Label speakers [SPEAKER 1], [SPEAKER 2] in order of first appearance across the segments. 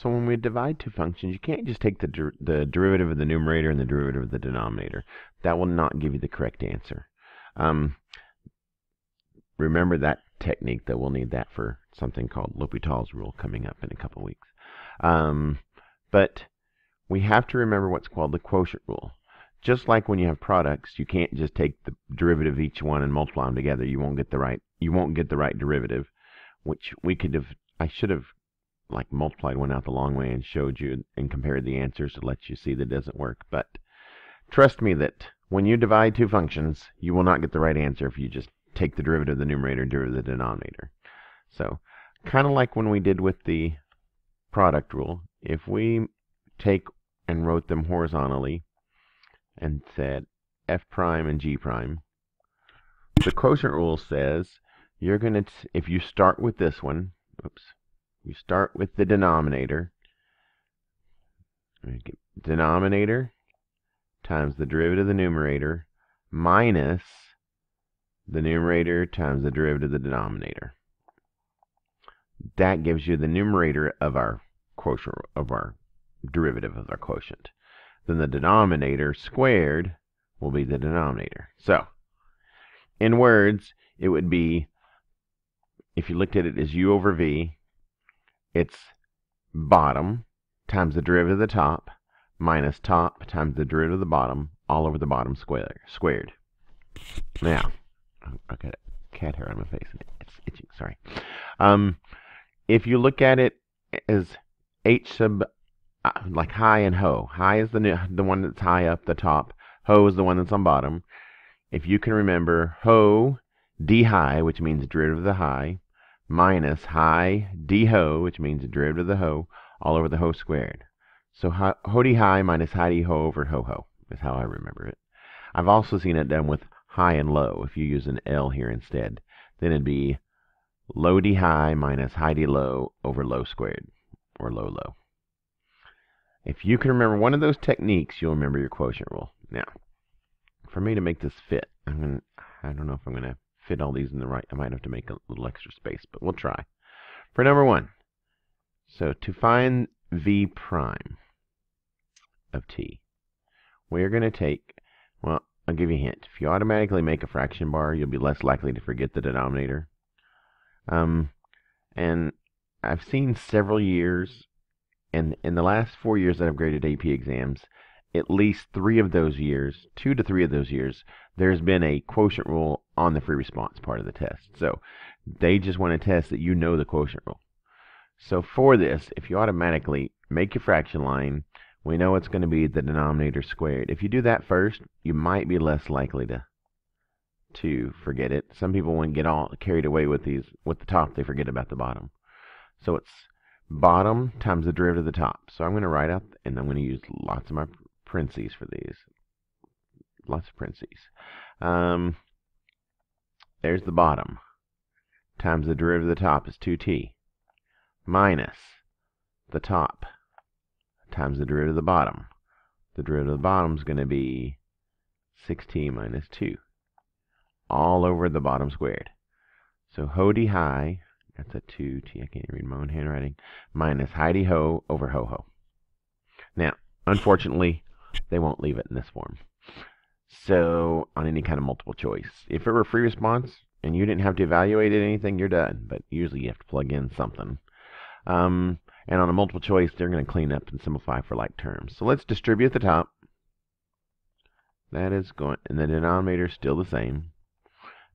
[SPEAKER 1] So when we divide two functions, you can't just take the derivative of the numerator and the derivative of the denominator. That will not give you the correct answer. Remember that technique, that we'll need that for something called L'Hopital's rule coming up in a couple weeks. But we have to remember what's called the quotient rule. Just like when you have products, you can't just take the derivative of each one and multiply them together. You won't get the right derivative, which I should have like multiplied one out the long way and showed you and compared the answers to let you see that it doesn't work. But trust me that when you divide two functions, you will not get the right answer if you just take the derivative of the numerator and derivative of the denominator. So kind of like when we did with the product rule, if we take and wrote them horizontally and said f prime and g prime, the quotient rule says you're going to, if you start with this one, you start with the denominator times the derivative of the numerator minus the numerator times the derivative of the denominator. That gives you the numerator of our quotient, of our derivative of our quotient. Then the denominator squared will be the denominator. So, in words, it would be, if you looked at it as u over v, it's bottom times the derivative of the top minus top times the derivative of the bottom all over the bottom squared. Now, I got a cat hair on my face and it's itching, sorry. If you look at it as h sub, like high and ho. High is the one that's high up the top. Ho is the one that's on bottom. If you can remember, ho d high, which means the derivative of the high, minus high d ho, which means the derivative of the ho, all over the ho squared. So ho d high minus high d ho over ho ho is how I remember it. I've also seen it done with high and low. If you use an L here instead, then it'd be low d high minus high d low over low squared, or low low. If you can remember one of those techniques, you'll remember your quotient rule. Now, for me to make this fit, I don't know if I'm going to fit all these in the right. I might have to make a little extra space, but we'll try. For number one, so to find v prime of t, we're going to take, well, I'll give you a hint. If you automatically make a fraction bar, you'll be less likely to forget the denominator. And I've seen several years, and in the last 4 years that I've graded AP exams, at least 3 of those years, 2 to 3 of those years, there's been a quotient rule on the free response part of the test. So they just want to test that you know the quotient rule. So for this, if you automatically make your fraction line, we know it's going to be the denominator squared. If you do that first, you might be less likely to forget it. Some people, when get all carried away with the top, they forget about the bottom. So it's bottom times the derivative of the top. So I'm going to write out, and I'm going to use lots of my parentheses for these. Lots of parentheses. There's the bottom times the derivative of the top is 2t minus the top times the derivative of the bottom. The derivative of the bottom is going to be 6t minus 2 all over the bottom squared. So ho d high, that's a 2t, I can't read my own handwriting, minus high d ho over ho ho. Now, unfortunately, they won't leave it in this form. So, on any kind of multiple choice. If it were free response and you didn't have to evaluate anything, you're done. But usually you have to plug in something. And on a multiple choice, they're going to clean up and simplify for like terms. So let's distribute the top. That is going, and the denominator is still the same.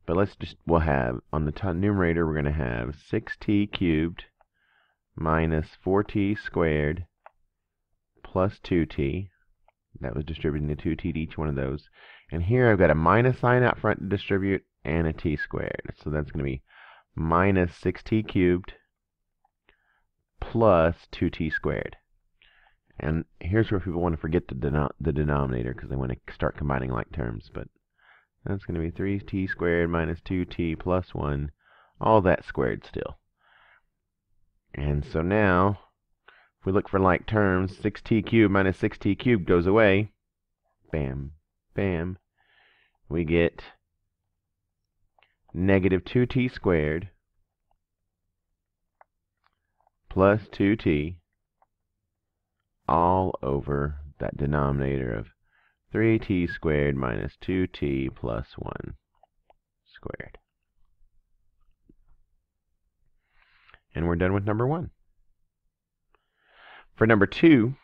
[SPEAKER 1] But we'll have, on the numerator, we're going to have 6t cubed minus 4t squared plus 2t. That was distributing the 2t to each one of those. And here I've got a minus sign out front to distribute and a t squared. So that's going to be minus 6t cubed plus 2t squared. And here's where people want to forget the denominator because they want to start combining like terms. But that's going to be 3t squared minus 2t plus 1. All that squared still. And so now, if we look for like terms, 6t cubed minus 6t cubed goes away. Bam, bam. We get negative 2t squared plus 2t all over that denominator of 3t squared minus 2t plus 1 squared. And we're done with number 1. For number 2,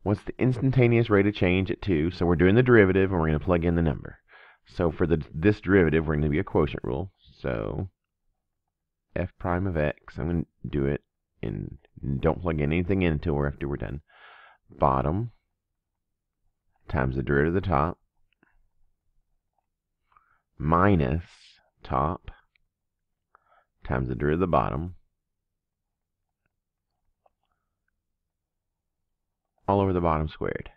[SPEAKER 1] what's the instantaneous rate of change at 2? So we're doing the derivative, and we're going to plug in the number. So for this derivative, we're going to be a quotient rule. So f prime of x, I'm going to do it in, don't plug anything in until after we're done. Bottom times the derivative of the top minus top times the derivative of the bottom all over the bottom squared.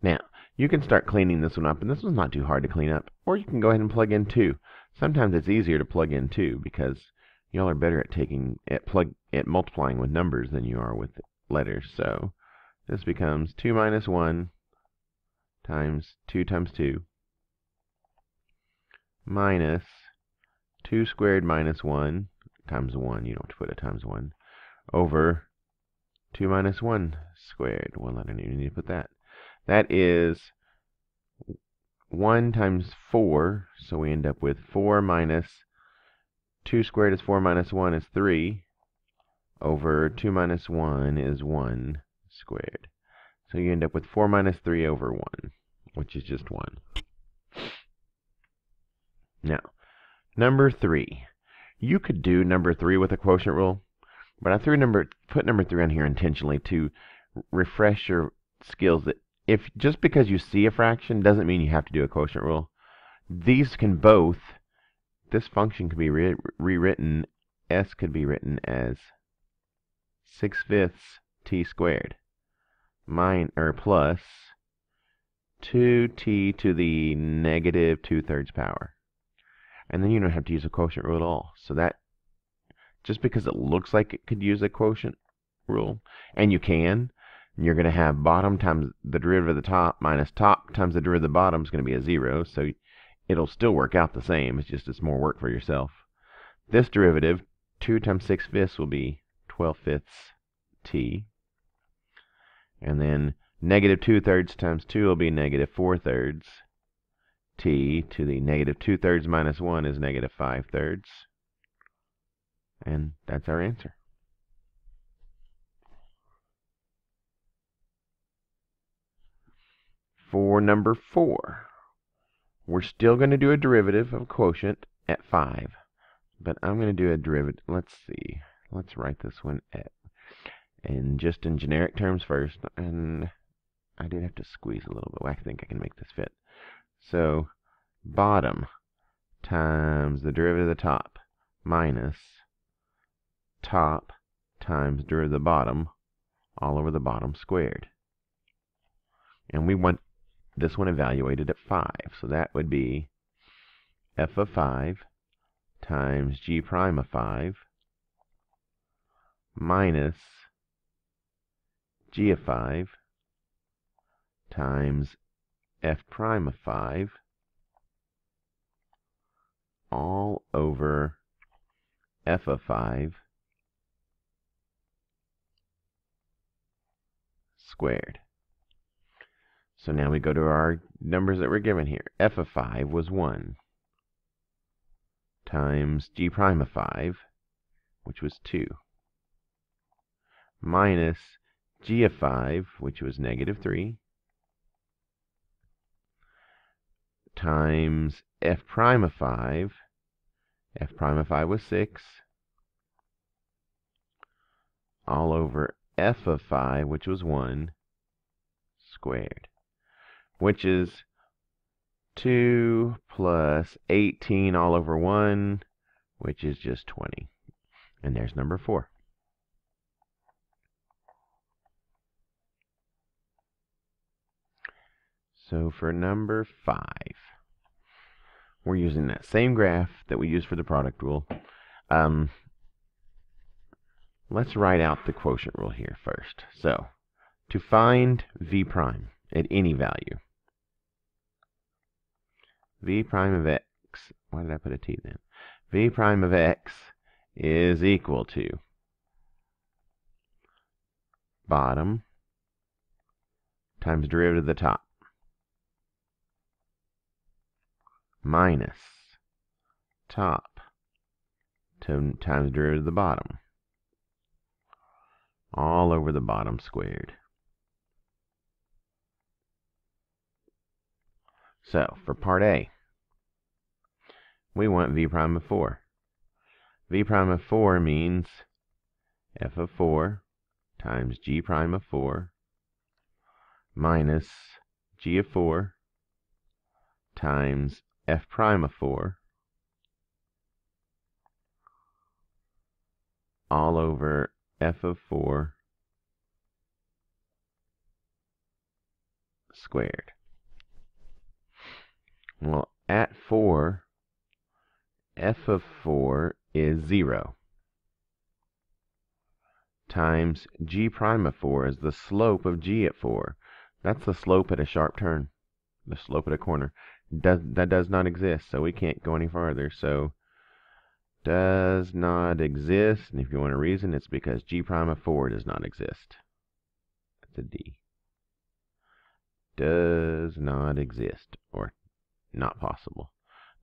[SPEAKER 1] Now, you can start cleaning this one up, and this one's not too hard to clean up, or you can go ahead and plug in 2. Sometimes it's easier to plug in 2 because y'all are better at multiplying with numbers than you are with letters. So this becomes 2 minus 1 times 2 times 2 minus 2 squared minus 1 times 1. You don't have to put a times 1 over 2 minus 1 squared. Well, I don't even need to put that. That is 1 times 4, so we end up with 4 minus 2 squared is 4 minus 1 is 3, over 2 minus 1 is 1 squared. So you end up with 4 minus 3 over 1, which is just 1. Now, number 3. You could do number 3 with a quotient rule, but I put number 3 on here intentionally to refresh your skills that just because you see a fraction doesn't mean you have to do a quotient rule. These can both, this function could be rewritten, s could be written as 6/5 t squared plus 2t to the negative 2/3 power. And then you don't have to use a quotient rule at all. So that, just because it looks like it could use a quotient rule, and you can, you're going to have bottom times the derivative of the top minus top times the derivative of the bottom is going to be a 0. So it'll still work out the same. It's more work for yourself. This derivative, 2 times 6/5 will be 12/5 t. And then negative 2/3 times 2 will be negative 4/3 t to the negative 2/3 minus 1 is negative 5/3. And that's our answer. For number 4, we're still going to do a derivative of a quotient at 5. But I'm going to do a derivative. Let's see. Let's write this one in generic terms first. And I did have to squeeze a little bit. I think I can make this fit. So bottom times the derivative of the top minus top times derivative of the bottom all over the bottom squared. And we want this one evaluated at 5. So that would be f of 5 times g prime of 5 minus g of 5 times f prime of 5 all over f of 5 squared. So now we go to our numbers that were given here. F of 5 was 1 times g prime of 5, which was 2, minus g of 5, which was negative 3, times f prime of 5. F prime of 5 was 6, all over f of 5, which was 1, squared, which is 2 plus 18 all over 1, which is just 20. And there's number 4. So for number 5, we're using that same graph that we used for the product rule. Let's write out the quotient rule here first. So to find v prime at any value, v prime of x, why did I put a t then? V prime of x is equal to bottom times derivative of the top minus top times derivative of the bottom all over the bottom squared. So for part A, we want v prime of 4. V prime of 4 means f of 4 times g prime of 4 minus g of 4 times f prime of 4 all over f of 4 squared. Well, at 4, f of 4 is 0 times g prime of 4 is the slope of g at 4. That's the slope at a sharp turn, the slope at a corner. That does not exist, so we can't go any farther. So does not exist, and if you want a reason, it's because g prime of 4 does not exist. That's a D. Does not exist, or not possible.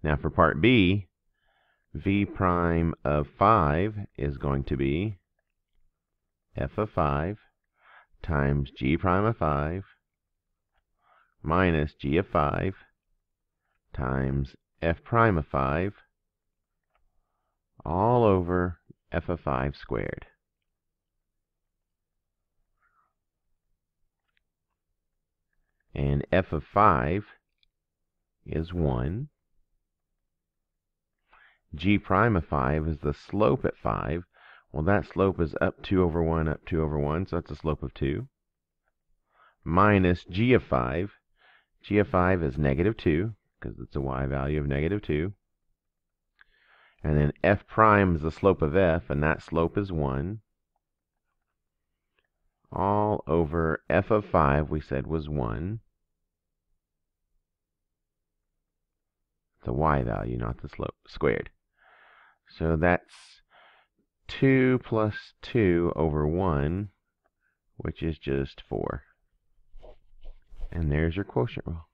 [SPEAKER 1] Now for part B, v prime of 5 is going to be f of 5 times g prime of 5 minus g of 5 times f prime of 5 all over f of 5 squared. And f of 5 is 1. G prime of 5 is the slope at 5. Well, that slope is up 2 over 1, up 2 over 1, so that's a slope of 2. Minus g of 5. G of 5 is negative 2, because it's a y value of negative 2. And then f prime is the slope of f, and that slope is 1. All over f of 5 we said was 1. The y value, not the slope, squared. So that's 2 plus 2 over 1, which is just 4. And there's your quotient rule.